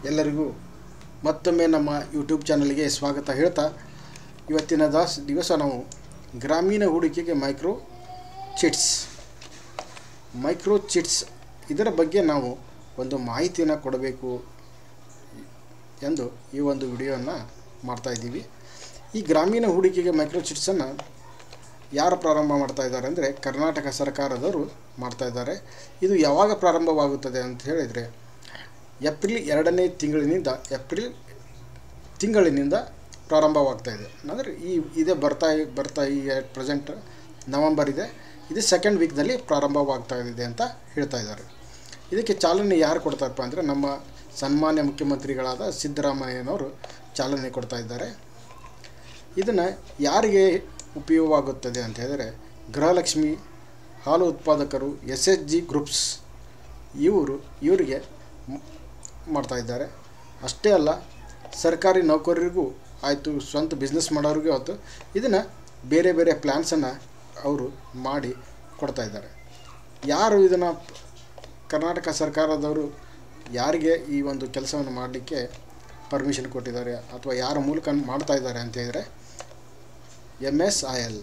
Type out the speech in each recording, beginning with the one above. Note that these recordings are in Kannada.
ಎಲ್ಲರಿಗೂ ಮತ್ತೊಮ್ಮೆ ನಮ್ಮ ಯೂಟ್ಯೂಬ್ ಚಾನಲ್ಗೆ ಸ್ವಾಗತ ಹೇಳ್ತಾ ಇವತ್ತಿನ ದಿವಸ ನಾವು ಗ್ರಾಮೀಣ ಹೂಡಿಕೆಗೆ ಮೈಕ್ರೋ ಚಿಟ್ಸ್ ಇದರ ಬಗ್ಗೆ ನಾವು ಒಂದು ಮಾಹಿತಿಯನ್ನು ಕೊಡಬೇಕು ಎಂದು ಈ ಒಂದು ವಿಡಿಯೋವನ್ನು ಮಾಡ್ತಾ ಇದ್ದೀವಿ. ಈ ಗ್ರಾಮೀಣ ಹೂಡಿಕೆಗೆ ಮೈಕ್ರೋ ಚಿಟ್ಸನ್ನು ಯಾರು ಪ್ರಾರಂಭ ಮಾಡ್ತಾ ಇದ್ದಾರೆ ಅಂದರೆ ಕರ್ನಾಟಕ ಸರ್ಕಾರದವರು ಮಾಡ್ತಾ ಇದ್ದಾರೆ. ಇದು ಯಾವಾಗ ಪ್ರಾರಂಭವಾಗುತ್ತದೆ ಅಂತ ಹೇಳಿದರೆ ಏಪ್ರಿಲ್ 2ನೇ ತಿಂಗಳಿನಿಂದ ಪ್ರಾರಂಭವಾಗ್ತಾ ಇದೆ. ಅಂದರೆ ಇದೇ ಬರ್ತಾ ಈ ಪ್ರೆಸೆಂಟ್ ನವಂಬರ್ ಇದೆ, ಇದು ಸೆಕೆಂಡ್ ವೀಕ್ನಲ್ಲಿ ಪ್ರಾರಂಭವಾಗ್ತಾ ಇದೆ ಅಂತ ಹೇಳ್ತಾ ಇದ್ದಾರೆ. ಇದಕ್ಕೆ ಚಾಲನೆ ಯಾರು ಕೊಡ್ತಾರಪ್ಪ ಅಂದರೆ ನಮ್ಮ ಸನ್ಮಾನ್ಯ ಮುಖ್ಯಮಂತ್ರಿಗಳಾದ ಸಿದ್ದರಾಮಯ್ಯನವರು ಚಾಲನೆ ಕೊಡ್ತಾ ಇದ್ದಾರೆ. ಇದನ್ನು ಯಾರಿಗೆ ಉಪಯೋಗವಾಗುತ್ತದೆ ಅಂತ ಹೇಳಿದರೆ ಗೃಹಲಕ್ಷ್ಮಿ, ಹಾಲು ಉತ್ಪಾದಕರು, SHG ಗ್ರೂಪ್ಸ್ ಇವರಿಗೆ ಮಾಡ್ತಾ ಇದ್ದಾರೆ. ಅಷ್ಟೇ ಅಲ್ಲ, ಸರ್ಕಾರಿ ನೌಕರರಿಗೂ ಆಯಿತು, ಸ್ವಂತ ಬಿಸ್ನೆಸ್ ಮಾಡೋರಿಗೂ ಆಯಿತು, ಇದನ್ನು ಬೇರೆ ಬೇರೆ ಪ್ಲ್ಯಾನ್ಸನ್ನು ಅವರು ಮಾಡಿ ಕೊಡ್ತಾ ಇದ್ದಾರೆ. ಯಾರು ಇದನ್ನು ಕರ್ನಾಟಕ ಸರ್ಕಾರದವರು ಯಾರಿಗೆ ಈ ಒಂದು ಕೆಲಸವನ್ನು ಮಾಡಲಿಕ್ಕೆ ಪರ್ಮಿಷನ್ ಕೊಟ್ಟಿದ್ದಾರೆ ಅಥವಾ ಯಾರ ಮೂಲಕ ಮಾಡ್ತಾ ಇದ್ದಾರೆ ಅಂತ ಹೇಳಿದರೆ MSIL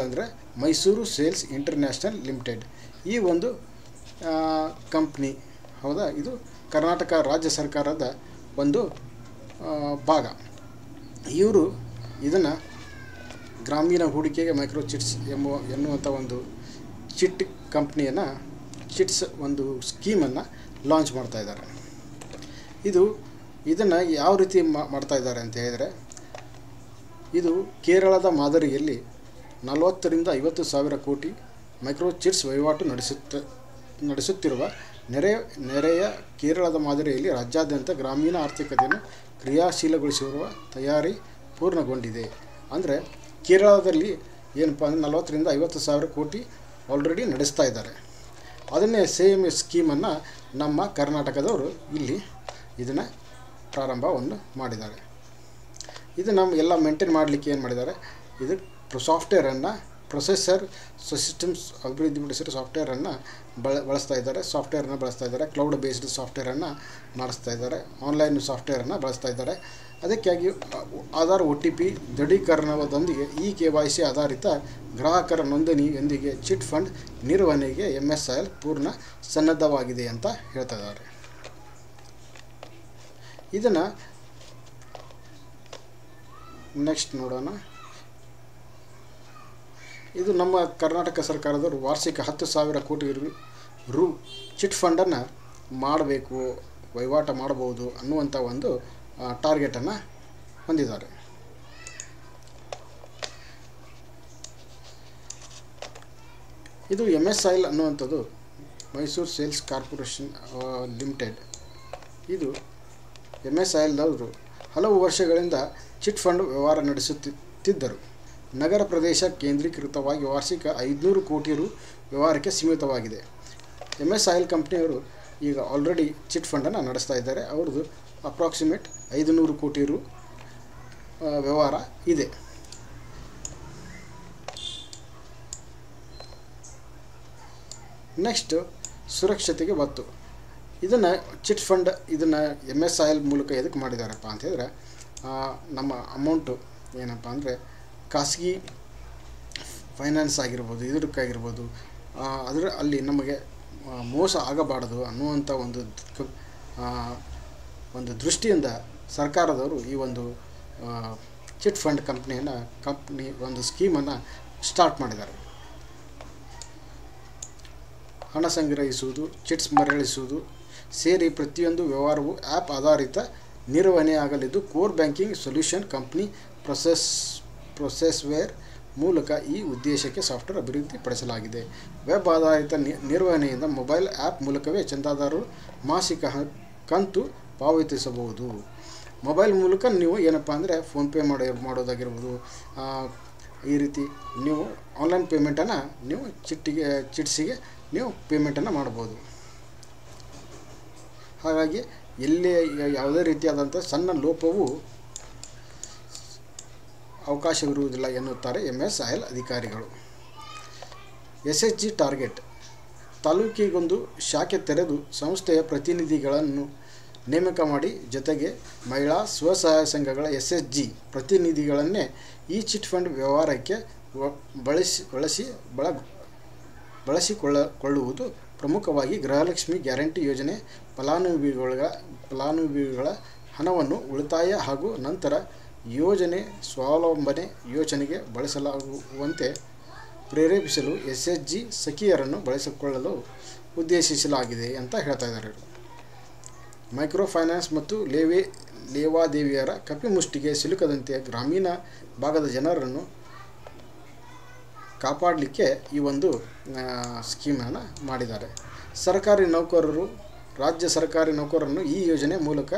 ಅಂದರೆ ಮೈಸೂರು ಸೇಲ್ಸ್ ಇಂಟರ್ನ್ಯಾಷನಲ್ ಲಿಮಿಟೆಡ್. ಈ ಒಂದು ಕಂಪ್ನಿ ಹೌದಾ, ಇದು ಕರ್ನಾಟಕ ರಾಜ್ಯ ಸರ್ಕಾರದ ಒಂದು ಭಾಗ. ಇವರು ಇದನ್ನು ಗ್ರಾಮೀಣ ಹೂಡಿಕೆಗೆ ಮೈಕ್ರೋ ಚಿಟ್ಸ್ ಎನ್ನುವಂಥ ಒಂದು ಚಿಟ್ಸ್ ಒಂದು ಸ್ಕೀಮನ್ನು ಲಾಂಚ್ ಮಾಡ್ತಾ ಇದ್ದಾರೆ. ಇದನ್ನು ಯಾವ ರೀತಿ ಮಾಡ್ತಾ ಇದ್ದಾರೆ ಅಂತ ಹೇಳಿದರೆ, ಇದು ಕೇರಳದ ಮಾದರಿಯಲ್ಲಿ 40 ರಿಂದ 50 ಸಾವಿರ ಕೋಟಿ ಮೈಕ್ರೋ ಚಿಟ್ಸ್ ವಹಿವಾಟು ನಡೆಸುತ್ತಿರುವ ನೆರೆಯ ಕೇರಳದ ಮಾದರಿಯಲ್ಲಿ ರಾಜ್ಯಾದ್ಯಂತ ಗ್ರಾಮೀಣ ಆರ್ಥಿಕತೆಯನ್ನು ಕ್ರಿಯಾಶೀಲಗೊಳಿಸಿರುವ ತಯಾರಿ ಪೂರ್ಣಗೊಂಡಿದೆ. ಅಂದರೆ ಕೇರಳದಲ್ಲಿ ಏನಪ್ಪ ಅಂದರೆ 40 ರಿಂದ 50 ಸಾವಿರ ಕೋಟಿ ಆಲ್ರೆಡಿ ನಡೆಸ್ತಾ ಇದ್ದಾರೆ. ಅದನ್ನೇ ಸೇಮ್ ಸ್ಕೀಮನ್ನು ನಮ್ಮ ಕರ್ನಾಟಕದವರು ಇಲ್ಲಿ ಇದನ್ನು ಪ್ರಾರಂಭವನ್ನು ಮಾಡಿದ್ದಾರೆ. ಇದು ನಮ್ಮ ಎಲ್ಲ ಮೇಂಟೈನ್ ಮಾಡಲಿಕ್ಕೆ ಏನು ಮಾಡಿದ್ದಾರೆ, ಇದು ಸಾಫ್ಟ್ವೇರನ್ನು ಪ್ರೊಸೆಸರ್ ಸಿಸ್ಟಮ್ಸ್ ಅಭಿವೃದ್ಧಿಪಡಿಸಿರೋ ಸಾಫ್ಟ್ವೇರನ್ನು ಬಳಸ್ತಾ ಇದ್ದಾರೆ. ಕ್ಲೌಡ್ ಬೇಸ್ಡ್ ಸಾಫ್ಟ್ವೇರನ್ನು ಮಾಡಿಸ್ತಾ ಇದ್ದಾರೆ, ಆನ್ಲೈನ್ ಸಾಫ್ಟ್ವೇರನ್ನು ಬಳಸ್ತಾ ಇದ್ದಾರೆ. ಅದಕ್ಕಾಗಿ ಆಧಾರ್ OTP ದೃಢೀಕರಣದೊಂದಿಗೆ KYC ಆಧಾರಿತ ಗ್ರಾಹಕರ ನೋಂದಣಿಯೊಂದಿಗೆ ಚಿಟ್ ಫಂಡ್ ನಿರ್ವಹಣೆಗೆ MSIL ಪೂರ್ಣ ಸನ್ನದ್ಧವಾಗಿದೆ ಅಂತ ಹೇಳ್ತಾ ಇದ್ದಾರೆ. ಇದನ್ನು ನೆಕ್ಸ್ಟ್ ನೋಡೋಣ. ಇದು ನಮ್ಮ ಕರ್ನಾಟಕ ಸರ್ಕಾರದವರು ವಾರ್ಷಿಕ 10,000 ಕೋಟಿ ರು ಚಿಟ್ ಫಂಡನ್ನು ಮಾಡಬೇಕು, ವಹಿವಾಟು ಮಾಡಬಹುದು ಅನ್ನುವಂಥ ಒಂದು ಟಾರ್ಗೆಟನ್ನು ಹೊಂದಿದ್ದಾರೆ. ಇದು MSIL ಅನ್ನುವಂಥದ್ದು ಮೈಸೂರು ಸೇಲ್ಸ್ ಕಾರ್ಪೊರೇಷನ್ ಲಿಮಿಟೆಡ್. ಇದು MSILದವರು ಹಲವು ವರ್ಷಗಳಿಂದ ಚಿಟ್ ಫಂಡ್ ವ್ಯವಹಾರ ನಡೆಸುತ್ತಿದ್ದರು. ನಗರ ಪ್ರದೇಶ ಕೇಂದ್ರೀಕೃತವಾಗಿ ವಾರ್ಷಿಕ 500 ಕೋಟಿ ರು ವ್ಯವಹಾರಕ್ಕೆ ಸೀಮಿತವಾಗಿದೆ. MSIL ಕಂಪ್ನಿಯವರು ಈಗ ಆಲ್ರೆಡಿ ಚಿಟ್ ಫಂಡನ್ನು ನಡೆಸ್ತಾ ಇದ್ದಾರೆ. ಅವ್ರದ್ದು ಅಪ್ರಾಕ್ಸಿಮೇಟ್ 500 ಕೋಟಿ ರು ವ್ಯವಹಾರ ಇದೆ. ನೆಕ್ಸ್ಟ್ ಸುರಕ್ಷತೆಗೆ ಒತ್ತು. ಇದನ್ನು ಚಿಟ್ ಫಂಡ್ MSIL ಮೂಲಕ ಎದಕ್ಕೆ ಮಾಡಿದಾರಪ್ಪ ಅಂತ ಹೇಳಿದ್ರೆ, ನಮ್ಮ ಅಮೌಂಟು ಏನಪ್ಪ ಅಂದರೆ ಖಾಸಗಿ ಫೈನಾನ್ಸ್ ಆಗಿರ್ಬೋದು, ಇದಕ್ಕಾಗಿರ್ಬೋದು, ಅಲ್ಲಿ ನಮಗೆ ಮೋಸ ಆಗಬಾರ್ದು ಅನ್ನುವಂಥ ಒಂದು ದೃಷ್ಟಿಯಿಂದ ಸರ್ಕಾರದವರು ಈ ಒಂದು ಚಿಟ್ ಫಂಡ್ ಕಂಪ್ನಿ ಒಂದು ಸ್ಕೀಮನ್ನು ಸ್ಟಾರ್ಟ್ ಮಾಡಿದ್ದಾರೆ. ಹಣ ಸಂಗ್ರಹಿಸುವುದು, ಚಿಟ್ಸ್ ಮರಳಿಸುವುದು ಸೇರಿ ಪ್ರತಿಯೊಂದು ವ್ಯವಹಾರವು ಆ್ಯಪ್ ಆಧಾರಿತ ನಿರ್ವಹಣೆ ಆಗಲಿದ್ದು, ಕೋರ್ ಬ್ಯಾಂಕಿಂಗ್ ಸೊಲ್ಯೂಷನ್ ಕಂಪ್ನಿ ಪ್ರೊಸೆಸ್ವೇರ್ ಮೂಲಕ ಈ ಉದ್ದೇಶಕ್ಕೆ ಸಾಫ್ಟ್ವೇರ್ ಅಭಿವೃದ್ಧಿಪಡಿಸಲಾಗಿದೆ. ವೆಬ್ ಆಧಾರಿತ ನಿರ್ವಹಣೆಯಿಂದ ಮೊಬೈಲ್ ಆ್ಯಪ್ ಮೂಲಕವೇ ಚಂದಾದಾರರು ಮಾಸಿಕ ಕಂತು ಪಾವತಿಸಬಹುದು. ಮೊಬೈಲ್ ಮೂಲಕ ನೀವು ಏನಪ್ಪ ಅಂದರೆ ಫೋನ್ಪೇ ಮಾಡೋದಾಗಿರ್ಬೋದು, ಈ ರೀತಿ ನೀವು ಆನ್ಲೈನ್ ಪೇಮೆಂಟನ್ನು ನೀವು ಚಿಟ್ಸಿಗೆ ನೀವು ಪೇಮೆಂಟನ್ನು ಮಾಡ್ಬೋದು. ಹಾಗಾಗಿ ಎಲ್ಲೇ ಯಾವುದೇ ರೀತಿಯಾದಂಥ ಸಣ್ಣ ಲೋಪವೂ ಅವಕಾಶವಿರುವುದಿಲ್ಲ ಎನ್ನುತ್ತಾರೆ MSIL ಅಧಿಕಾರಿಗಳು. SHG target. ತಾಲೂಕಿಗೊಂದು ಶಾಖೆ ತೆರೆದು ಸಂಸ್ಥೆಯ ಪ್ರತಿನಿಧಿಗಳನ್ನು ನೇಮಕ ಮಾಡಿ, ಜೊತೆಗೆ ಮಹಿಳಾ ಸ್ವಸಹಾಯ ಸಂಘಗಳ SHG ಪ್ರತಿನಿಧಿಗಳನ್ನೇ ಈ ಚಿಟ್ ಫಂಡ್ ವ್ಯವಹಾರಕ್ಕೆ ಬಳಸಿಕೊಳ್ಳುವುದು. ಪ್ರಮುಖವಾಗಿ ಗೃಹಲಕ್ಷ್ಮಿ ಗ್ಯಾರಂಟಿ ಯೋಜನೆ ಫಲಾನುಭವಿಗಳ ಹಣವನ್ನು ಉಳಿತಾಯ ಹಾಗೂ ನಂತರ ಯೋಜನೆ ಸ್ವಾವಲಂಬನೆ ಯೋಜನೆಗೆ ಬಳಸಲಾಗುವಂತೆ ಪ್ರೇರೇಪಿಸಲು SHG ಸಖಿಯರನ್ನು ಬಳಸಿಕೊಳ್ಳಲು ಉದ್ದೇಶಿಸಲಾಗಿದೆ ಅಂತ ಹೇಳ್ತಾ ಇದ್ದಾರೆ. ಮೈಕ್ರೋ ಫೈನಾನ್ಸ್ ಮತ್ತು ಲೇವಾದೇವಿಯರ ಕಪಿಮುಷ್ಟಿಗೆ ಸಿಲುಕದಂತೆ ಗ್ರಾಮೀಣ ಭಾಗದ ಜನರನ್ನು ಕಾಪಾಡಲಿಕ್ಕೆ ಈ ಒಂದು ಸ್ಕೀಮನ್ನು ಮಾಡಿದ್ದಾರೆ. ರಾಜ್ಯ ಸರ್ಕಾರಿ ನೌಕರರನ್ನು ಈ ಯೋಜನೆ ಮೂಲಕ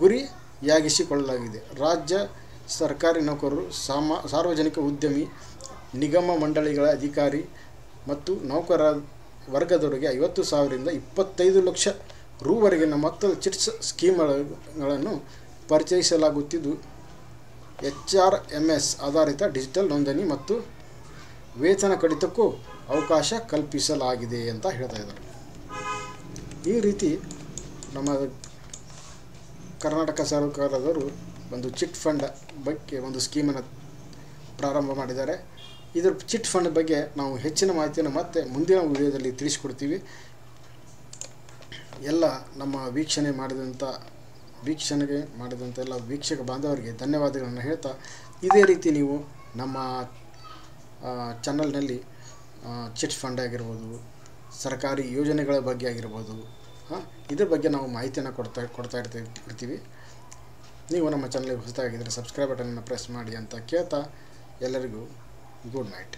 ಗುರಿಯಾಗಿಸಿಕೊಳ್ಳಲಾಗಿದೆ. ರಾಜ್ಯ ಸರ್ಕಾರಿ ನೌಕರರು, ಸಾರ್ವಜನಿಕ ಉದ್ಯಮಿ, ನಿಗಮ ಮಂಡಳಿಗಳ ಅಧಿಕಾರಿ ಮತ್ತು ನೌಕರ ವರ್ಗದವರಿಗೆ 50,000 ರಿಂದ 25 ಲಕ್ಷ ರೂವರೆಗಿನ ಮೊತ್ತದ ಚಿಟ್ಸ್ ಸ್ಕೀಮ್ಗಳನ್ನು ಪರಿಚಯಿಸಲಾಗುತ್ತಿದ್ದು, HRMS ಆಧಾರಿತ ಡಿಜಿಟಲ್ ನೋಂದಣಿ ಮತ್ತು ವೇತನ ಕಡಿತಕ್ಕೂ ಅವಕಾಶ ಕಲ್ಪಿಸಲಾಗಿದೆ ಅಂತ ಹೇಳ್ತಾ ಇದ್ದಾರೆ. ಈ ರೀತಿ ನಮ್ಮ ಕರ್ನಾಟಕ ಸರ್ಕಾರದವರು ಒಂದು ಚಿಟ್ ಫಂಡ್ ಬಗ್ಗೆ ಒಂದು ಸ್ಕೀಮನ್ನು ಪ್ರಾರಂಭ ಮಾಡಿದ್ದಾರೆ. ಇದರ ಚಿಟ್ ಫಂಡ್ ಬಗ್ಗೆ ನಾವು ಹೆಚ್ಚಿನ ಮಾಹಿತಿಯನ್ನು ಮತ್ತೆ ಮುಂದಿನ ವಿಡಿಯೋದಲ್ಲಿ ತಿಳಿಸ್ಕೊಡ್ತೀವಿ. ಎಲ್ಲ ನಮ್ಮ ವೀಕ್ಷಣೆ ಮಾಡಿದಂಥ ಎಲ್ಲ ವೀಕ್ಷಕ ಬಾಂಧವರಿಗೆ ಧನ್ಯವಾದಗಳನ್ನು ಹೇಳ್ತಾ, ಇದೇ ರೀತಿ ನೀವು ನಮ್ಮ ಚಾನಲ್ನಲ್ಲಿ ಚಿಟ್ ಫಂಡ್ ಆಗಿರ್ಬೋದು, ಸರ್ಕಾರಿ ಯೋಜನೆಗಳ ಬಗ್ಗೆ ಆಗಿರ್ಬೋದು, ಇದ್ರ ಬಗ್ಗೆ ನಾವು ಮಾಹಿತಿಯನ್ನು ಕೊಡ್ತಾ ಇರ್ತೀವಿ. ನೀವು ನಮ್ಮ ಚಾನಲ್ಗೆ ಹೊಸದಾಗಿದ್ದರೆ ಸಬ್ಸ್ಕ್ರೈಬ್ ಬಟನನ್ನು ಪ್ರೆಸ್ ಮಾಡಿ ಅಂತ ಕೇಳ್ತಾ ಎಲ್ಲರಿಗೂ ಗುಡ್ ನೈಟ್.